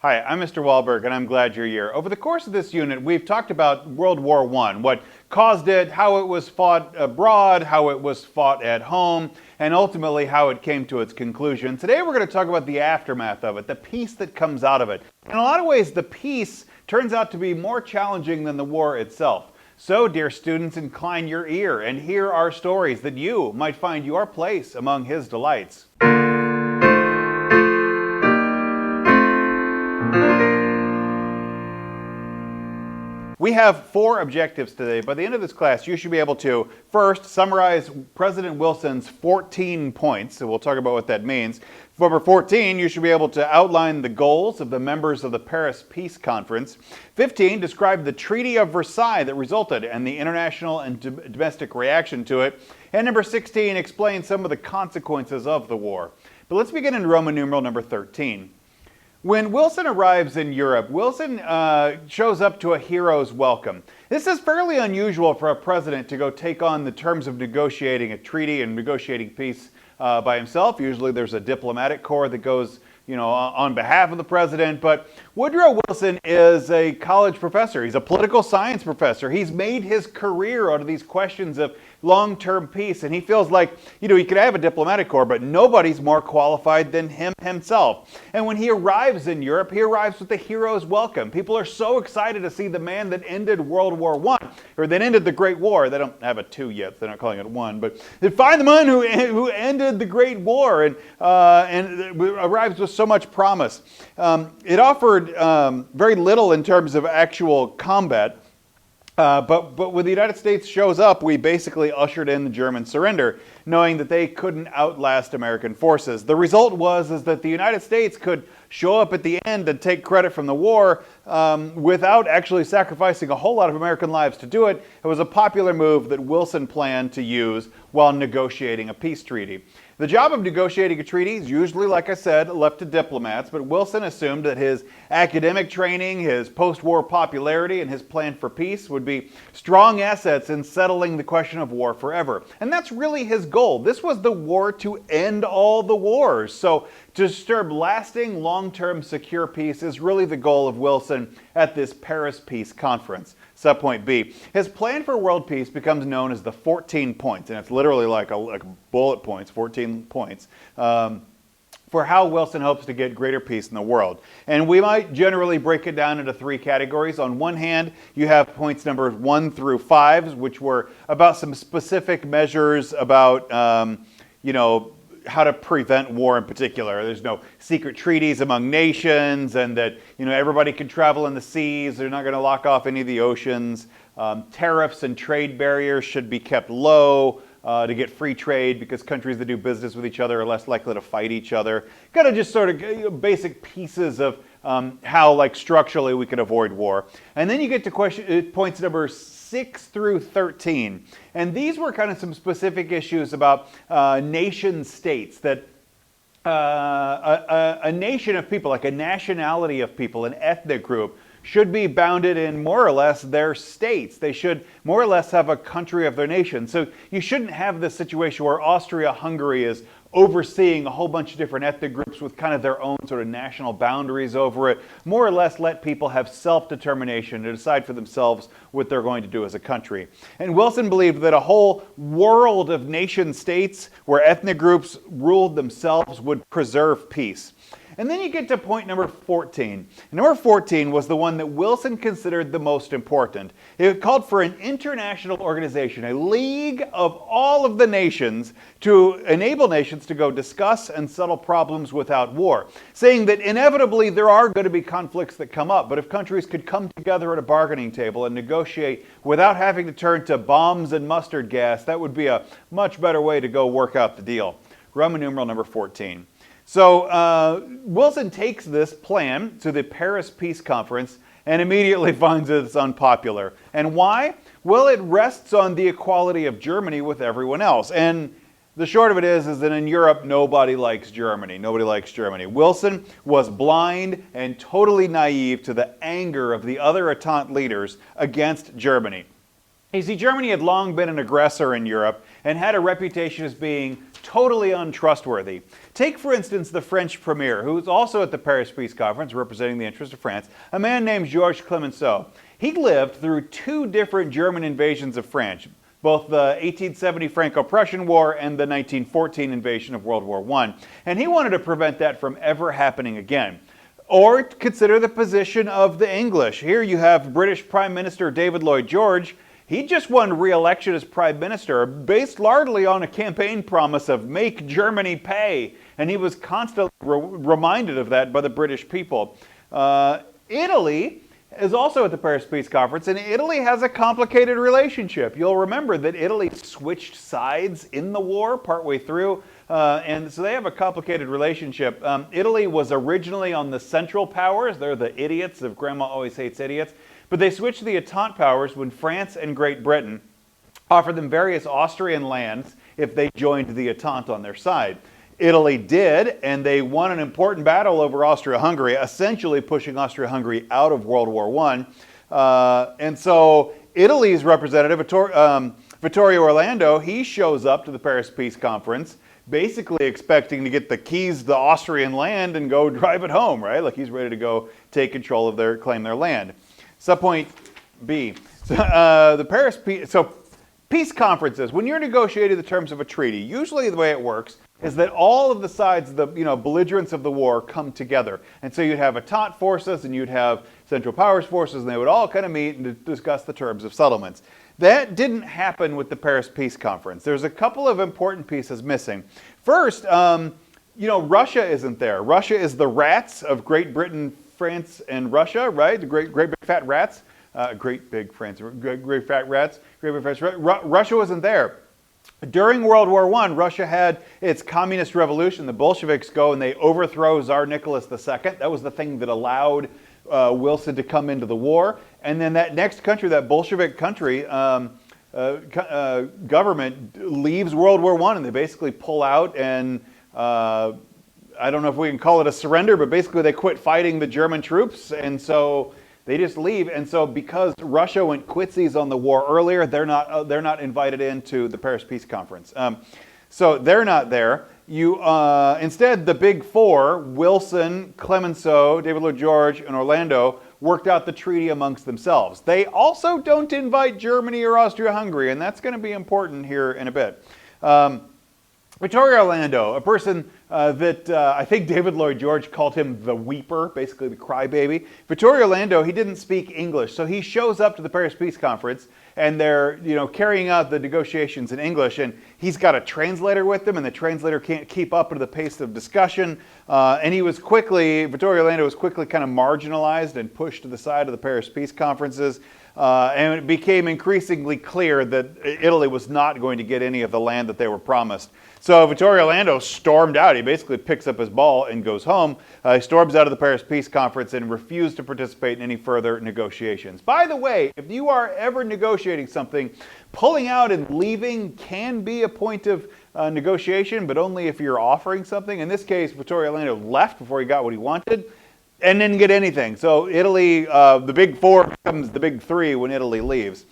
Hi, I'm Mr. Wahlberg, and I'm glad you're here. Over the course of this unit, we've talked about World War I, what caused it, how it was fought abroad, how it was fought at home, and ultimately how it came to its conclusion. Today we're going to talk about the aftermath of it, the peace that comes out of it. In a lot of ways, the peace turns out to be more challenging than the war itself. So, dear students, incline your ear and hear our stories that you might find your place among his delights. We have 4 objectives today. By the end of this class, you should be able to, first, summarize President Wilson's 14 points. So we'll talk about what that means. For number 14, you should be able to outline the goals of the members of the Paris Peace Conference. 15, describe the Treaty of Versailles that resulted and the international and domestic reaction to it. And number 16, explain some of the consequences of the war. But let's begin in Roman numeral number 13. When Wilson arrives in Europe, Wilson shows up to a hero's welcome. This is fairly unusual for a president to go take on the terms of negotiating a treaty and negotiating peace by himself. Usually there's a diplomatic corps that goes, on behalf of the president. But Woodrow Wilson is a college professor. He's a political science professor. He's made his career out of these questions of long-term peace, and he feels like, he could have a diplomatic corps, but nobody's more qualified than himself. And when he arrives in Europe, he arrives with the hero's welcome. People are so excited to see the man that ended World War I, or that ended the Great War. They don't have a 2 yet, so they're not calling it 1, but they find the man who ended the Great War and arrives with so much promise. It offered very little in terms of actual combat. But when the United States shows up, we basically ushered in the German surrender, knowing that they couldn't outlast American forces. The result is that the United States could show up at the end and take credit from the war without actually sacrificing a whole lot of American lives to do it. It was a popular move that Wilson planned to use while negotiating a peace treaty. The job of negotiating a treaty is usually, like I said, left to diplomats, but Wilson assumed that his academic training, his post-war popularity, and his plan for peace would be strong assets in settling the question of war forever. And that's really his goal. This was the war to end all the wars. So to disturb lasting, long-term, secure peace is really the goal of Wilson at this Paris Peace Conference. Subpoint B. His plan for world peace becomes known as the 14 points, and it's literally like bullet points, 14 points, for how Wilson hopes to get greater peace in the world. And we might generally break it down into 3 categories. On one hand, you have points numbers 1 through 5, which were about some specific measures about, how to prevent war in particular. There's no secret treaties among nations, and that everybody can travel in the seas. They're not going to lock off any of the oceans. Tariffs and trade barriers should be kept low to get free trade, because countries that do business with each other are less likely to fight each other. Kind of just sort of basic pieces of how structurally we could avoid war. And then you get to points number 6 through 13. And these were kind of some specific issues about nation states, that a nation of people, like a nationality of people, an ethnic group, should be bounded in more or less their states. They should more or less have a country of their nation. So you shouldn't have this situation where Austria-Hungary is overseeing a whole bunch of different ethnic groups with kind of their own sort of national boundaries over it. More or less let people have self-determination to decide for themselves what they're going to do as a country. And Wilson believed that a whole world of nation states where ethnic groups ruled themselves would preserve peace. And then you get to point number 14. And number 14 was the one that Wilson considered the most important. It called for an international organization, a league of all of the nations, to enable nations to go discuss and settle problems without war, saying that inevitably there are going to be conflicts that come up, but if countries could come together at a bargaining table and negotiate without having to turn to bombs and mustard gas, that would be a much better way to go work out the deal. Roman numeral number 14. So Wilson takes this plan to the Paris Peace Conference and immediately finds it's unpopular. And why? Well, it rests on the equality of Germany with everyone else. And the short of it is that in Europe, nobody likes Germany. Nobody likes Germany. Wilson was blind and totally naive to the anger of the other Entente leaders against Germany. You see, Germany had long been an aggressor in Europe and had a reputation as being totally untrustworthy. Take, for instance, the French premier, who was also at the Paris Peace Conference representing the interests of France, a man named Georges Clemenceau. He lived through two different German invasions of France, both the 1870 Franco-Prussian War and the 1914 invasion of World War I. And he wanted to prevent that from ever happening again. Or consider the position of the English. Here you have British Prime Minister David Lloyd George. He just won re-election as Prime Minister based largely on a campaign promise of make Germany pay. And he was constantly reminded of that by the British people. Italy is also at the Paris Peace Conference, and Italy has a complicated relationship. You'll remember that Italy switched sides in the war partway through, and so they have a complicated relationship. Italy was originally on the Central Powers. They're the idiots of Grandma Always Hates Idiots. But they switched to the Entente Powers when France and Great Britain offered them various Austrian lands if they joined the Entente on their side. Italy did, and they won an important battle over Austria-Hungary, essentially pushing Austria-Hungary out of World War I. And so Italy's representative, Vittorio Orlando, he shows up to the Paris Peace Conference, basically expecting to get the keys to the Austrian land and go drive it home, right? Like he's ready to go take control of claim their land. Subpoint B. The Paris peace conferences, when you're negotiating the terms of a treaty, usually the way it works is that all of the sides, the belligerents of the war, come together. And so you'd have Entente forces and you'd have Central Powers forces, and they would all kind of meet and discuss the terms of settlements. That didn't happen with the Paris Peace Conference. There's a couple of important pieces missing. First, Russia isn't there. Russia is the rats of Great Britain, France, and Russia, right? The great big fat rats. Great big France, great fat rats. Great big fat rats. Russia wasn't there. During World War I, Russia had its communist revolution. The Bolsheviks go and they overthrow Tsar Nicholas II. That was the thing that allowed Wilson to come into the war. And then that next country, that Bolshevik country, government leaves World War I, and they basically pull out, and I don't know if we can call it a surrender, but basically they quit fighting the German troops, and so they just leave. And so because Russia went quitsies on the war earlier, they're not invited into the Paris Peace Conference. So they're not there. Instead, the big four, Wilson, Clemenceau, David Lloyd George, and Orlando, worked out the treaty amongst themselves. They also don't invite Germany or Austria-Hungary, and that's going to be important here in a bit. Vittorio Orlando, a person that I think David Lloyd George called him the weeper, basically the crybaby. Vittorio Orlando, he didn't speak English, so he shows up to the Paris Peace Conference, and they're carrying out the negotiations in English, and he's got a translator with him, and the translator can't keep up to the pace of discussion, and Vittorio Orlando was quickly kind of marginalized and pushed to the side of the Paris Peace Conferences. And it became increasingly clear that Italy was not going to get any of the land that they were promised. So Vittorio Orlando stormed out. He basically picks up his ball and goes home. He storms out of the Paris Peace Conference and refused to participate in any further negotiations. By the way, if you are ever negotiating something, pulling out and leaving can be a point of negotiation, but only if you're offering something. In this case, Vittorio Orlando left before he got what he wanted and didn't get anything. So Italy, the big four becomes the big three when Italy leaves.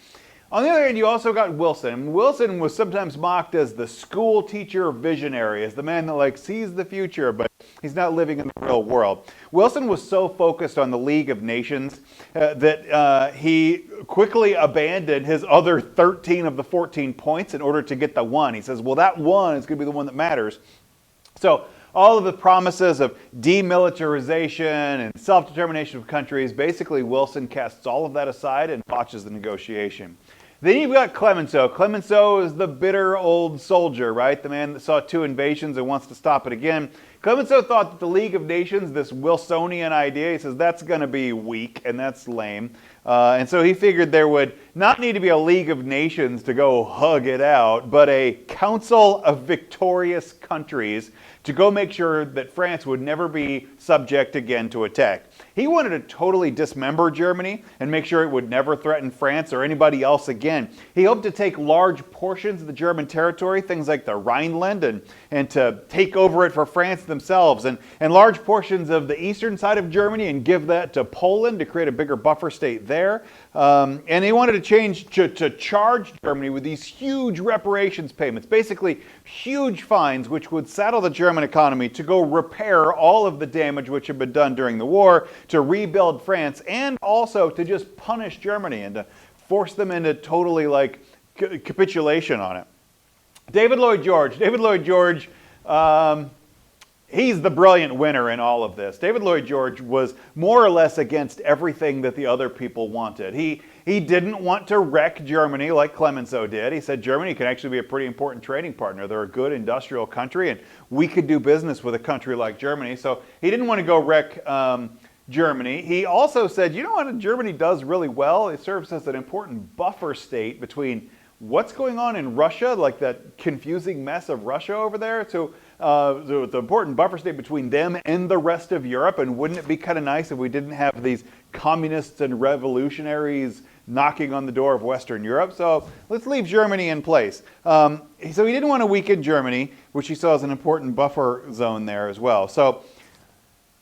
On the other hand, you also got Wilson. Wilson was sometimes mocked as the school teacher visionary, as the man that sees the future, but he's not living in the real world. Wilson was so focused on the League of Nations that he quickly abandoned his other 13 of the 14 points in order to get the one. He says, well, that one is going to be the one that matters. So all of the promises of demilitarization and self-determination of countries, basically Wilson casts all of that aside and botches the negotiation. Then you've got Clemenceau. Clemenceau is the bitter old soldier, right? The man that saw 2 invasions and wants to stop it again. Clemenceau thought that the League of Nations, this Wilsonian idea, he says that's going to be weak and that's lame. And so he figured there would not need to be a League of Nations to go hug it out, but a Council of Victorious Countries to go make sure that France would never be subject again to attack. He wanted to totally dismember Germany and make sure it would never threaten France or anybody else again. He hoped to take large portions of the German territory, things like the Rhineland, and to take over it for France, themselves and large portions of the eastern side of Germany and give that to Poland to create a bigger buffer state there. And he wanted to change to charge Germany with these huge reparations payments, basically huge fines which would saddle the German economy to go repair all of the damage which had been done during the war, to rebuild France, and also to just punish Germany and to force them into totally like capitulation on it. David Lloyd George, he's the brilliant winner in all of this. David Lloyd George was more or less against everything that the other people wanted. He didn't want to wreck Germany like Clemenceau did. He said Germany can actually be a pretty important trading partner. They're a good industrial country, and we could do business with a country like Germany. So he didn't want to go wreck Germany. He also said, you know what Germany does really well? It serves as an important buffer state between what's going on in Russia, like that confusing mess of Russia over there, so the important buffer state between them and the rest of Europe. And wouldn't it be kind of nice if we didn't have these communists and revolutionaries knocking on the door of Western Europe? So let's leave Germany in place. So he didn't want to weaken Germany, which he saw as an important buffer zone there as well. So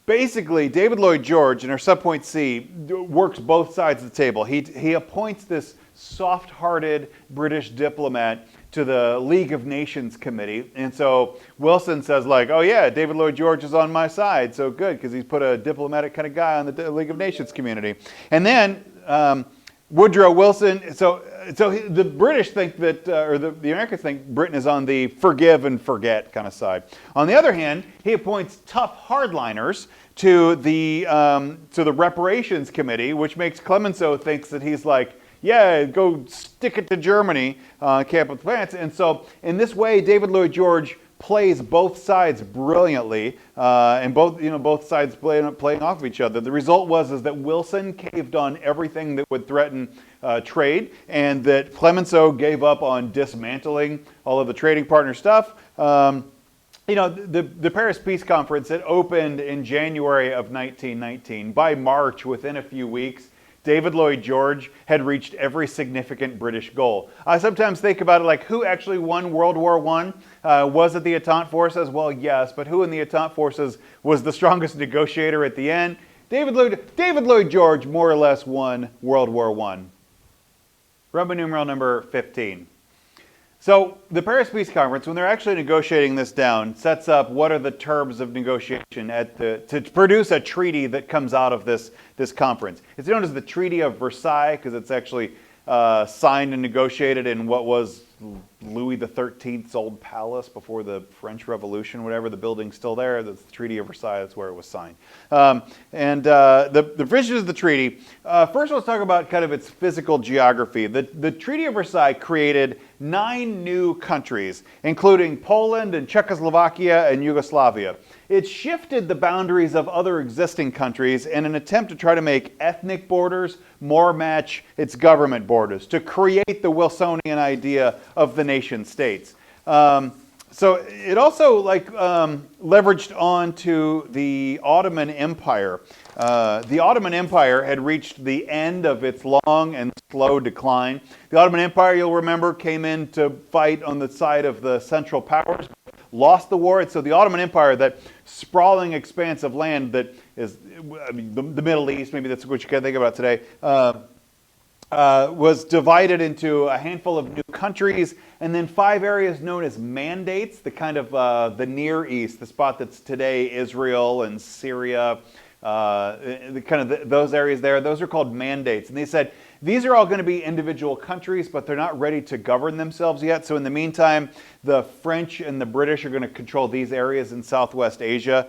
basically, David Lloyd George in our subpoint C works both sides of the table. He appoints this soft-hearted British diplomat to the League of Nations Committee. And so Wilson says like, oh yeah, David Lloyd George is on my side. So good, because he's put a diplomatic kind of guy on the League of Nations community. And then Woodrow Wilson, so the British think that, or the Americans think Britain is on the forgive and forget kind of side. On the other hand, he appoints tough hardliners to the Reparations Committee, which makes Clemenceau thinks that he's like, yeah, go stick it to Germany, camp with France. And so in this way, David Lloyd George plays both sides brilliantly, and both sides playing off of each other. The result was that Wilson caved on everything that would threaten trade, and that Clemenceau gave up on dismantling all of the trading partner stuff. The Paris Peace Conference, it opened in January of 1919. By March, within a few weeks, David Lloyd George had reached every significant British goal. I sometimes think about it like, who actually won World War I? Was it the Entente Forces? Well, yes, but who in the Entente Forces was the strongest negotiator at the end? David Lloyd George more or less won World War I. Roman numeral number 15. So the Paris Peace Conference, when they're actually negotiating this down, sets up what are the terms of negotiation to produce a treaty that comes out of this conference. It's known as the Treaty of Versailles because it's actually signed and negotiated in what was Louis XIII's old palace before the French Revolution, whatever. The building's still there. That's the Treaty of Versailles. That's where it was signed. The provisions of the treaty, first let's talk about kind of its physical geography. The Treaty of Versailles created 9 new countries, including Poland and Czechoslovakia and Yugoslavia. It shifted the boundaries of other existing countries in an attempt to try to make ethnic borders more match its government borders, to create the Wilsonian idea of the nation states. So it also leveraged onto the Ottoman Empire. The Ottoman Empire had reached the end of its long and slow decline. The Ottoman Empire, you'll remember, came in to fight on the side of the Central Powers, lost the war. And so the Ottoman Empire, that sprawling expanse of land that is the Middle East, maybe that's what you can think about today, was divided into a handful of new countries, and then 5 areas known as mandates, the kind of the Near East, the spot that's today Israel and Syria, those areas there. Those are called mandates. And they said, these are all going to be individual countries, but they're not ready to govern themselves yet. So in the meantime, the French and the British are going to control these areas in Southwest Asia.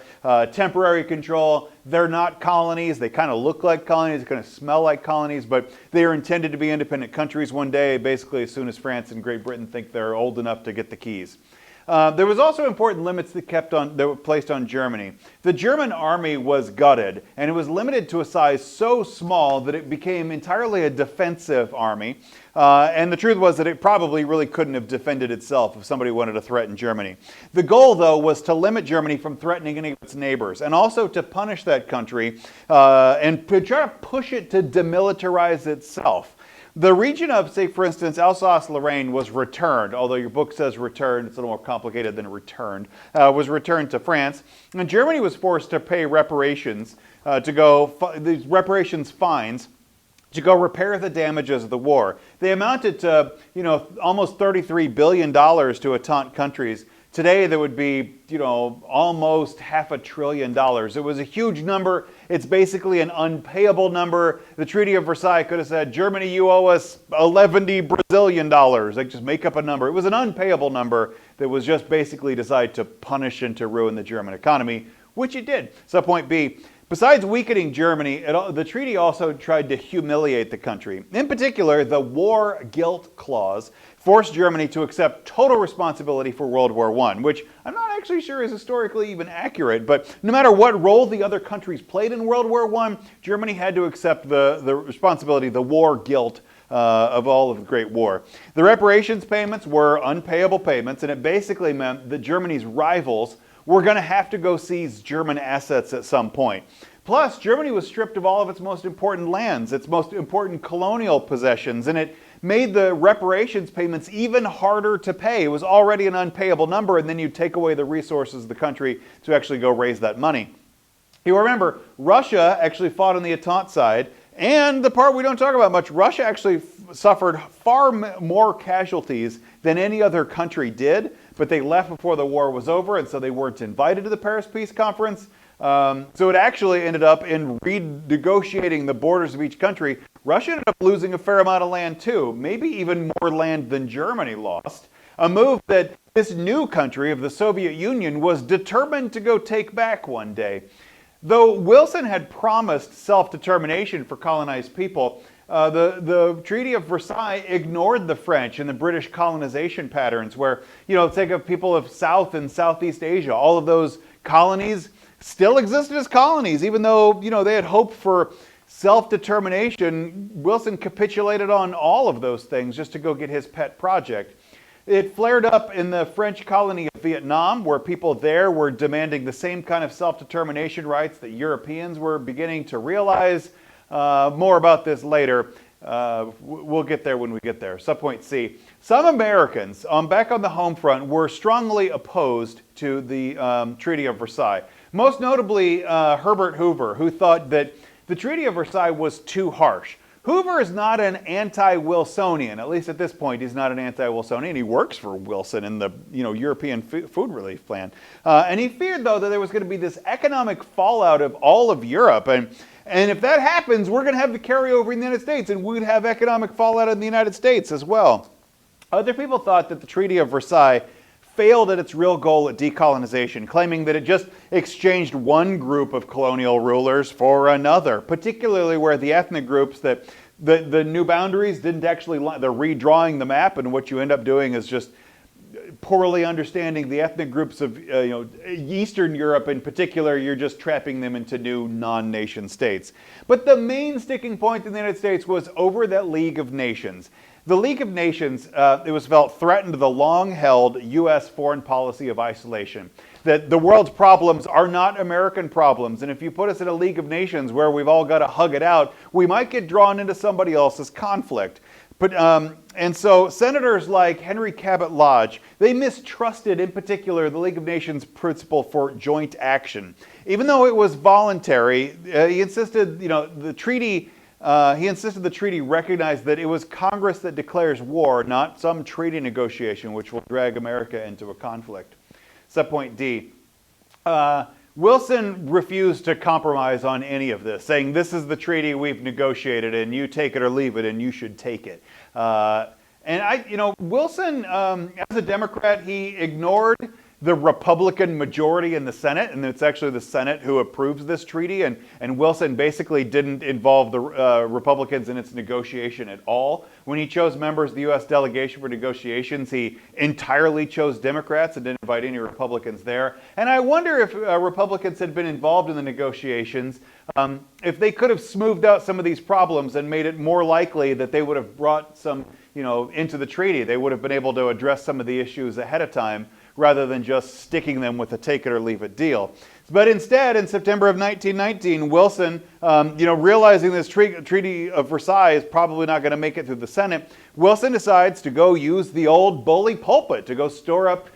Temporary control. They're not colonies. They kind of look like colonies. They kind of smell like colonies, but they are intended to be independent countries one day, basically as soon as France and Great Britain think they're old enough to get the keys. There was also important limits that were placed on Germany. The German army was gutted, and it was limited to a size so small that it became entirely a defensive army. And the truth was that it probably really couldn't have defended itself if somebody wanted to threaten Germany. The goal, though, was to limit Germany from threatening any of its neighbors, and also to punish that country and to try to push it to demilitarize itself. The region of, say, for instance, Alsace-Lorraine was returned, although your book says returned, it's a little more complicated than returned, was returned to France. And Germany was forced to pay reparations, these reparations fines, to go repair the damages of the war. They amounted to, almost $33 billion to Entente countries. Today, there would be, almost $500 billion. It was a huge number. It's basically an unpayable number. The Treaty of Versailles could have said, Germany, you owe us $11 Brazilian. Like, just make up a number. It was an unpayable number that was just basically designed to punish and to ruin the German economy, which it did. So point B, besides weakening Germany, the treaty also tried to humiliate the country. In particular, the War Guilt Clause forced Germany to accept total responsibility for World War I, which I'm not actually sure is historically even accurate, but no matter what role the other countries played in World War I, Germany had to accept the responsibility, the war guilt of all of the Great War. The reparations payments were unpayable payments, and it basically meant that Germany's rivals were going to have to go seize German assets at some point. Plus, Germany was stripped of all of its most important lands, its most important colonial possessions, and it made the reparations payments even harder to pay. It was already an unpayable number, and then you take away the resources of the country to actually go raise that money. You remember, Russia actually fought on the Entente side, and the part we don't talk about much, Russia actually suffered far more casualties than any other country did, but they left before the war was over, and so they weren't invited to the Paris Peace Conference. So it actually ended up in renegotiating the borders of each country. Russia ended up losing a fair amount of land too, maybe even more land than Germany lost. A move that this new country of the Soviet Union was determined to go take back one day. Though Wilson had promised self-determination for colonized people, the Treaty of Versailles ignored the French and the British colonization patterns where, think of people of South and Southeast Asia. All of those colonies still existed as colonies, even though, they had hoped for self-determination. Wilson capitulated on all of those things just to go get his pet project. It flared up in the French colony of Vietnam, where people there were demanding the same kind of self-determination rights that Europeans were beginning to realize. More about this later. We'll get there when we get there. Subpoint C. Some Americans back on the home front were strongly opposed to the Treaty of Versailles. Most notably, Herbert Hoover, who thought that the Treaty of Versailles was too harsh. Hoover is not an anti-Wilsonian. At least at this point, he's not an anti-Wilsonian. He works for Wilson in the European food relief plan. And he feared, though, that there was going to be this economic fallout of all of Europe. And if that happens, we're going to have the carryover in the United States, and we'd have economic fallout in the United States as well. Other people thought that the Treaty of Versailles failed at its real goal at decolonization, claiming that it just exchanged one group of colonial rulers for another, particularly where the ethnic groups that the new boundaries didn't actually, they're redrawing the map, and what you end up doing is just poorly understanding the ethnic groups of Eastern Europe in particular. You're just trapping them into new non-nation states. But the main sticking point in the United States was over that League of Nations. The League of Nations, it was felt, threatened the long-held U.S. foreign policy of isolation. That the world's problems are not American problems, and if you put us in a League of Nations where we've all got to hug it out, we might get drawn into somebody else's conflict. But, and so senators like Henry Cabot Lodge, they mistrusted in particular the League of Nations principle for joint action. Even though it was voluntary, he insisted, the treaty recognized that it was Congress that declares war, not some treaty negotiation which will drag America into a conflict. Subpoint D. Wilson refused to compromise on any of this, saying this is the treaty we've negotiated and you take it or leave it and you should take it. Wilson, as a Democrat, he ignored the Republican majority in the Senate, and it's actually the Senate who approves this treaty, and Wilson basically didn't involve the Republicans in its negotiation at all. When he chose members of the U.S. delegation for negotiations, he entirely chose Democrats and didn't invite any Republicans there. And I wonder if Republicans had been involved in the negotiations, if they could have smoothed out some of these problems and made it more likely that they would have brought some, into the treaty. They would have been able to address some of the issues ahead of time, rather than just sticking them with a take it or leave it deal. But instead, in September of 1919, Wilson, realizing this Treaty of Versailles is probably not going to make it through the Senate, Wilson decides to go use the old bully pulpit to go store up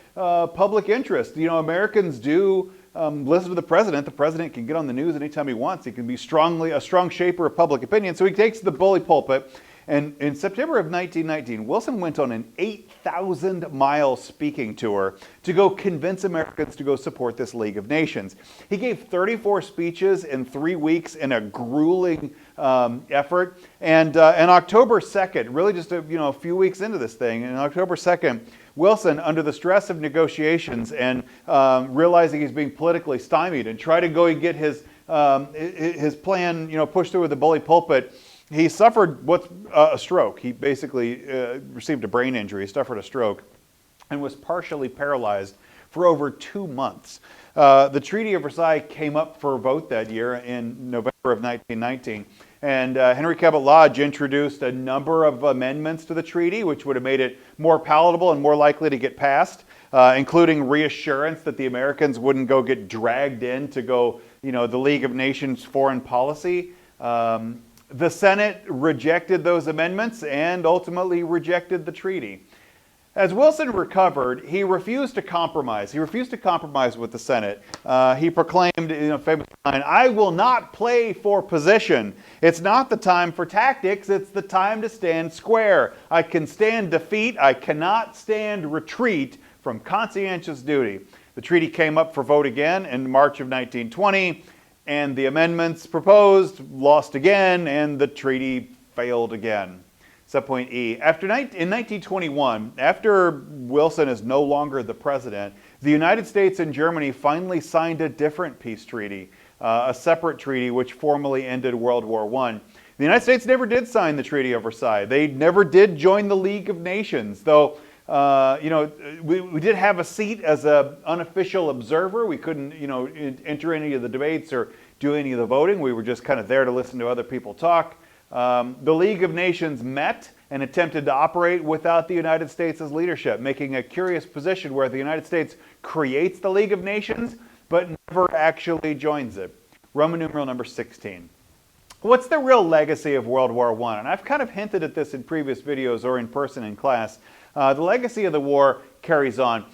public interest. Americans do listen to the president. The president can get on the news anytime he wants. He can be a strong shaper of public opinion. So he takes the bully pulpit. And in September of 1919, Wilson went on an 8,000-mile speaking tour to go convince Americans to go support this League of Nations. He gave 34 speeches in 3 weeks in a grueling effort. And on October 2nd, really just a few weeks into this thing, on October 2nd, Wilson, under the stress of negotiations and realizing he's being politically stymied and try to go and get his plan pushed through with the bully pulpit, he suffered a stroke. He basically received a brain injury, suffered a stroke, and was partially paralyzed for over 2 months. The Treaty of Versailles came up for a vote that year in November of 1919, and Henry Cabot Lodge introduced a number of amendments to the treaty, which would have made it more palatable and more likely to get passed, including reassurance that the Americans wouldn't go get dragged in to go, the League of Nations foreign policy. The Senate rejected those amendments and ultimately rejected the treaty. As Wilson recovered, he refused to compromise. He refused to compromise with the Senate. He proclaimed, famous line, "I will not play for position. It's not the time for tactics. It's the time to stand square. I can stand defeat. I cannot stand retreat from conscientious duty." The treaty came up for vote again in March of 1920. And the amendments proposed lost again, and the treaty failed again. Subpoint E. In 1921, after Wilson is no longer the president, the United States and Germany finally signed a different peace treaty, a separate treaty which formally ended World War I. The United States never did sign the Treaty of Versailles. They never did join the League of Nations, though we did have a seat as an unofficial observer. We couldn't, enter any of the debates or do any of the voting. We were just kind of there to listen to other people talk. The League of Nations met and attempted to operate without the United States' leadership, making a curious position where the United States creates the League of Nations, but never actually joins it. Roman numeral number 16. What's the real legacy of World War I? And I've kind of hinted at this in previous videos or in person in class. The legacy of the war carries on.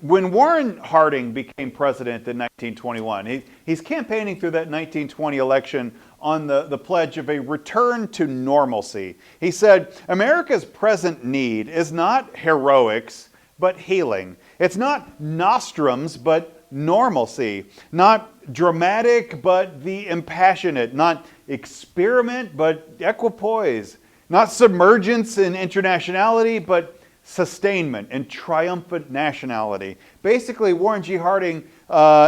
When Warren Harding became president in 1921, he's campaigning through that 1920 election on the pledge of a return to normalcy. He said, America's present need is not heroics, but healing. It's not nostrums, but normalcy. Not dramatic, but the impassionate. Not experiment, but equipoise. Not submergence in internationality, but sustainment and triumphant nationality. Basically, Warren G. Harding,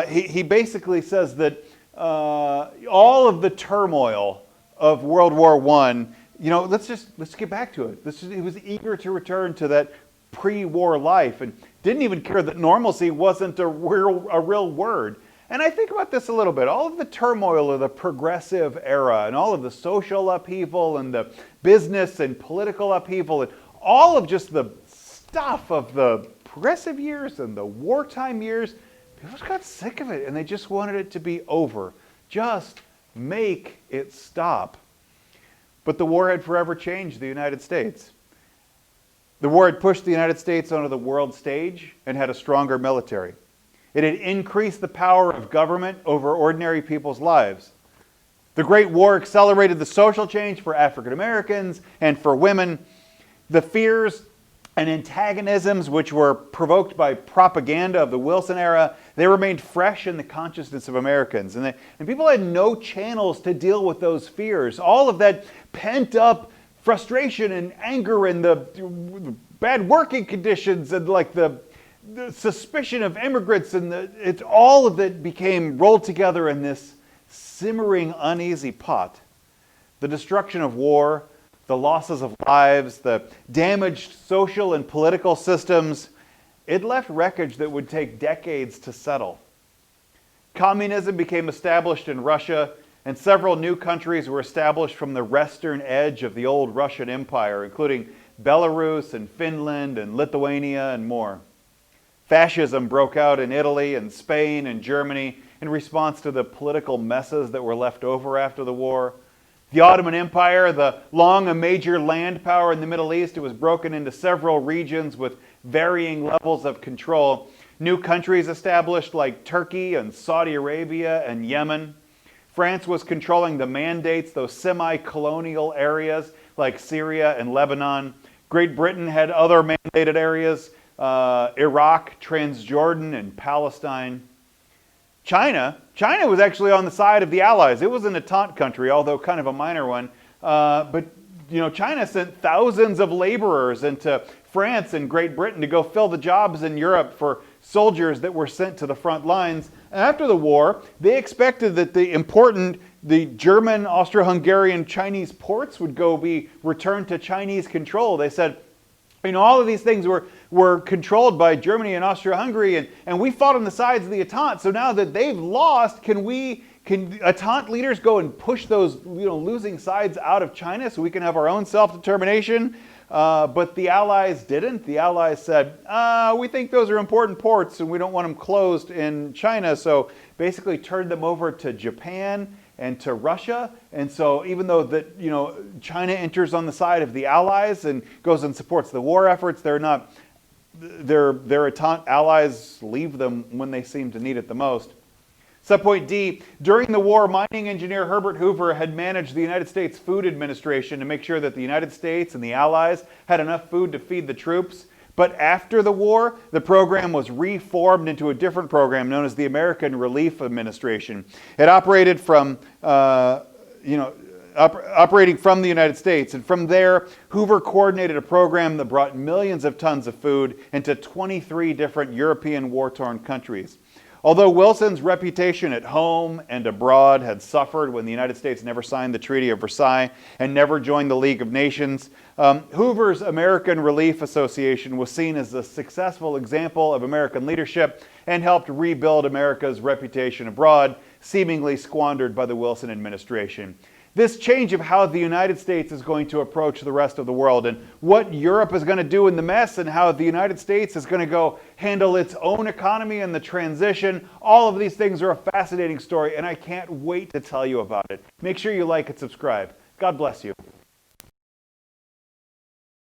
he basically says that all of the turmoil of World War I, let's get back to it. He was eager to return to that pre-war life and didn't even care that normalcy wasn't a real word. And I think about this a little bit. All of the turmoil of the progressive era and all of the social upheaval and the business and political upheaval and all of just the stuff of the progressive years and the wartime years, people just got sick of it and they just wanted it to be over. Just make it stop. But the war had forever changed the United States. The war had pushed the United States onto the world stage and had a stronger military. It had increased the power of government over ordinary people's lives. The Great War accelerated the social change for African Americans and for women. The fears and antagonisms which were provoked by propaganda of the Wilson era, they remained fresh in the consciousness of Americans. And people had no channels to deal with those fears. All of that pent-up frustration and anger and the bad working conditions and like the suspicion of immigrants and all of it became rolled together in this simmering, uneasy pot. The destruction of war, the losses of lives, the damaged social and political systems, it left wreckage that would take decades to settle. Communism became established in Russia, and several new countries were established from the western edge of the old Russian Empire, including Belarus and Finland and Lithuania and more. Fascism broke out in Italy and Spain and Germany in response to the political messes that were left over after the war. The Ottoman Empire, long a major land power in the Middle East, it was broken into several regions with varying levels of control. New countries established like Turkey and Saudi Arabia and Yemen. France was controlling the mandates, those semi-colonial areas like Syria and Lebanon. Great Britain had other mandated areas, Iraq, Transjordan, and Palestine. China was actually on the side of the Allies. It was an Entente country, although kind of a minor one. But China sent thousands of laborers into France and Great Britain to go fill the jobs in Europe for soldiers that were sent to the front lines. And after the war, they expected that the German, Austro-Hungarian, Chinese ports would be returned to Chinese control. They said, all of these things were controlled by Germany and Austria-Hungary, and we fought on the sides of the Entente. So now that they've lost, can Entente leaders go and push those losing sides out of China so we can have our own self-determination? But the Allies didn't. The Allies said, we think those are important ports and we don't want them closed in China. So basically turned them over to Japan and to Russia. And so even though China enters on the side of the Allies and goes and supports the war efforts, their Entente allies leave them when they seem to need it the most. Subpoint D, during the war, mining engineer Herbert Hoover had managed the United States Food Administration to make sure that the United States and the Allies had enough food to feed the troops. But after the war, the program was reformed into a different program known as the American Relief Administration. It operated from, operating from the United States. And from there, Hoover coordinated a program that brought millions of tons of food into 23 different European war-torn countries. Although Wilson's reputation at home and abroad had suffered when the United States never signed the Treaty of Versailles and never joined the League of Nations, Hoover's American Relief Association was seen as a successful example of American leadership and helped rebuild America's reputation abroad, seemingly squandered by the Wilson administration. This change of how the United States is going to approach the rest of the world and what Europe is going to do in the mess and how the United States is going to go handle its own economy and the transition, all of these things are a fascinating story and I can't wait to tell you about it. Make sure you like and subscribe. God bless you.